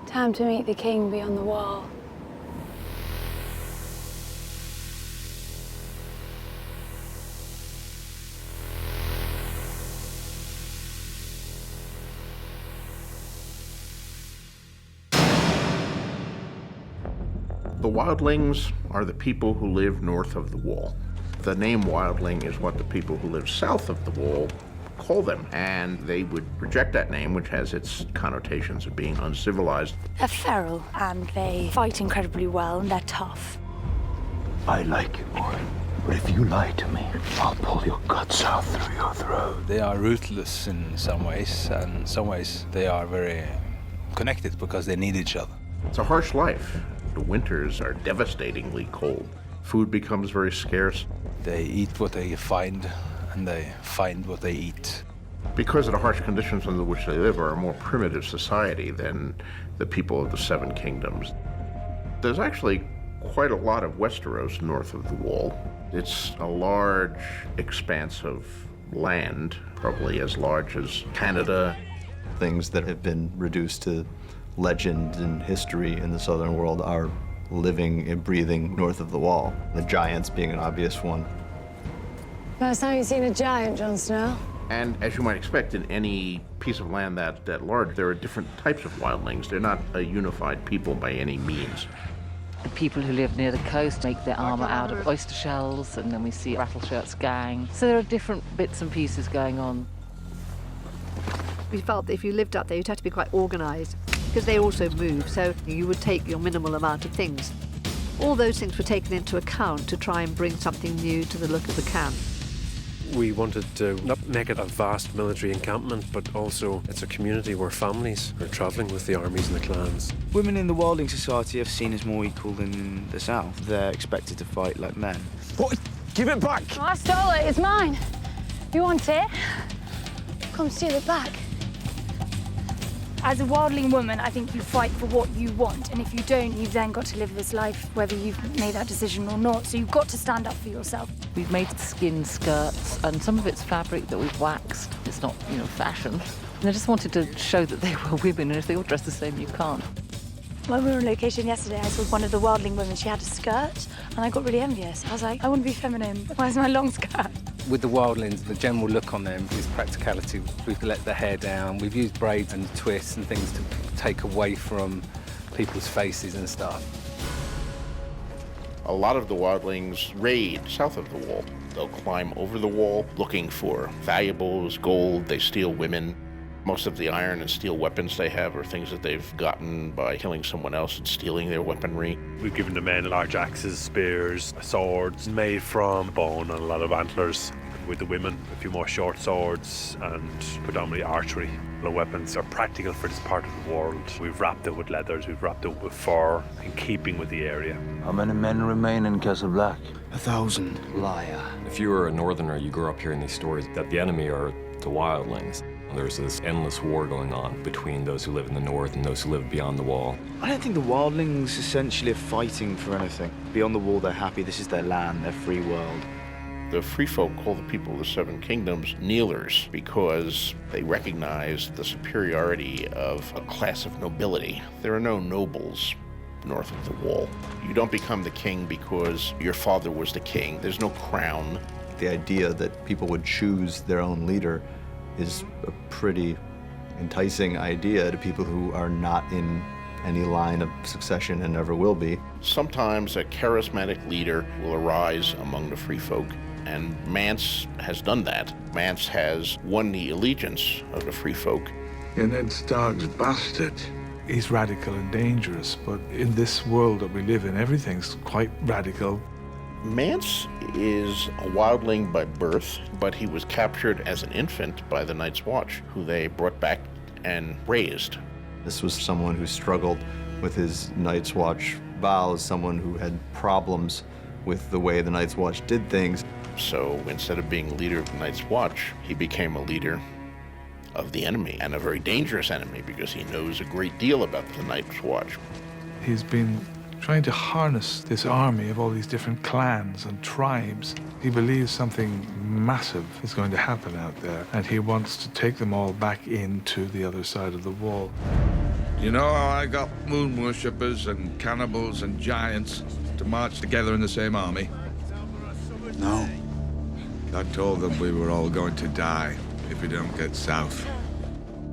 Time to meet the king beyond the wall. The Wildlings are the people who live north of the wall. The name Wildling is what the people who live south of the wall call them, and they would reject that name, which has its connotations of being uncivilized. They're feral, and they fight incredibly well, and they're tough. I like you, boy, but if you lie to me, I'll pull your guts out through your throat. They are ruthless in some ways, and in some ways they are very connected because they need each other. It's a harsh life. The winters are devastatingly cold. Food becomes very scarce. They eat what they find, and they find what they eat. Because of the harsh conditions under which they live are a more primitive society than the people of the Seven Kingdoms. There's actually quite a lot of Westeros north of the wall. It's a large expanse of land, probably as large as Canada. Things that have been reduced to legend and history in the southern world are living and breathing north of the wall, the giants being an obvious one. First time you've seen a giant, Jon Snow. And as you might expect in any piece of land that large, there are different types of wildlings. They're not a unified people by any means. The people who live near the coast make their armour out of oyster shells, and then we see Rattleshirt's gang. So there are different bits and pieces going on. We felt that if you lived up there, you'd have to be quite organised, because they also move, so you would take your minimal amount of things. All those things were taken into account to try and bring something new to the look of the camp. We wanted to not make it a vast military encampment, but also it's a community where families are travelling with the armies and the clans. Women in the Wildling Society are seen as more equal than in the South. They're expected to fight like men. What? Give it back! Oh, I stole it. It's mine. You want it? Come steal it back. As a wildling woman, I think you fight for what you want, and if you don't, you've then got to live this life whether you've made that decision or not, so you've got to stand up for yourself. We've made skin skirts, and some of it's fabric that we've waxed. It's not, fashion. And I just wanted to show that they were women, and if they all dress the same, you can't. When we were on location yesterday, I saw one of the wildling women. She had a skirt, and I got really envious. I was like, I want to be feminine. Where's my long skirt? With the wildlings, the general look on them is practicality. We've let the hair down. We've used braids and twists and things to take away from people's faces and stuff. A lot of the wildlings raid south of the wall. They'll climb over the wall looking for valuables, gold. They steal women. Most of the iron and steel weapons they have are things that they've gotten by killing someone else and stealing their weaponry. We've given the men large axes, spears, swords made from bone and a lot of antlers. With the women, a few more short swords and predominantly archery. The weapons are practical for this part of the world. We've wrapped it with leathers, we've wrapped it with fur, in keeping with the area. How many men remain in Castle Black? 1,000. Liar. If you were a northerner, you grew up hearing these stories that the enemy are the wildlings. There's this endless war going on between those who live in the north and those who live beyond the wall. I don't think the Wildlings essentially are fighting for anything. Beyond the wall, they're happy. This is their land, their free world. The free folk call the people of the Seven Kingdoms kneelers because they recognize the superiority of a class of nobility. There are no nobles north of the wall. You don't become the king because your father was the king. There's no crown. The idea that people would choose their own leader is a pretty enticing idea to people who are not in any line of succession and never will be. Sometimes a charismatic leader will arise among the free folk, and Mance has done that. Mance has won the allegiance of the free folk. You're Ned Stark's bastard. He's radical and dangerous, but in this world that we live in, everything's quite radical. Mance is a wildling by birth, but he was captured as an infant by the Night's Watch, who they brought back and raised. This was someone who struggled with his Night's Watch vows, someone who had problems with the way the Night's Watch did things. So instead of being leader of the Night's Watch, he became a leader of the enemy, and a very dangerous enemy because he knows a great deal about the Night's Watch. He's been trying to harness this army of all these different clans and tribes. He believes something massive is going to happen out there, and he wants to take them all back into the other side of the wall. You know how I got moon worshippers and cannibals and giants to march together in the same army? No. I told them we were all going to die if we don't get south.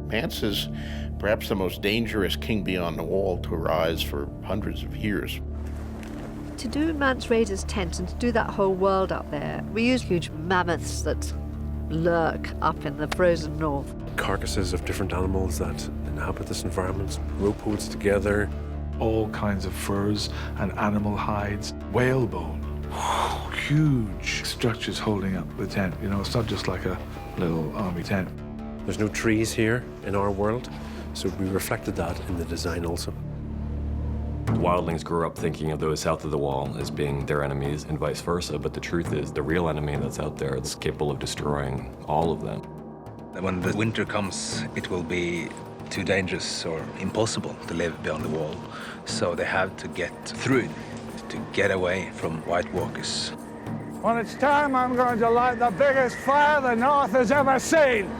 Mance is perhaps the most dangerous king beyond the wall to arise for hundreds of years. To do Mance Rayder's tent and to do that whole world up there, we use huge mammoths that lurk up in the frozen north. Carcasses of different animals that inhabit this environment, rope holds together. All kinds of furs and animal hides, whalebone, huge structures holding up the tent. You know, it's not just like a little army tent. There's no trees here in our world, so we reflected that in the design also. Wildlings grew up thinking of those south of the wall as being their enemies and vice versa, but the truth is the real enemy that's out there is capable of destroying all of them. When the winter comes, it will be too dangerous or impossible to live beyond the wall, so they have to get through it, to get away from White Walkers. When it's time, I'm going to light the biggest fire the North has ever seen.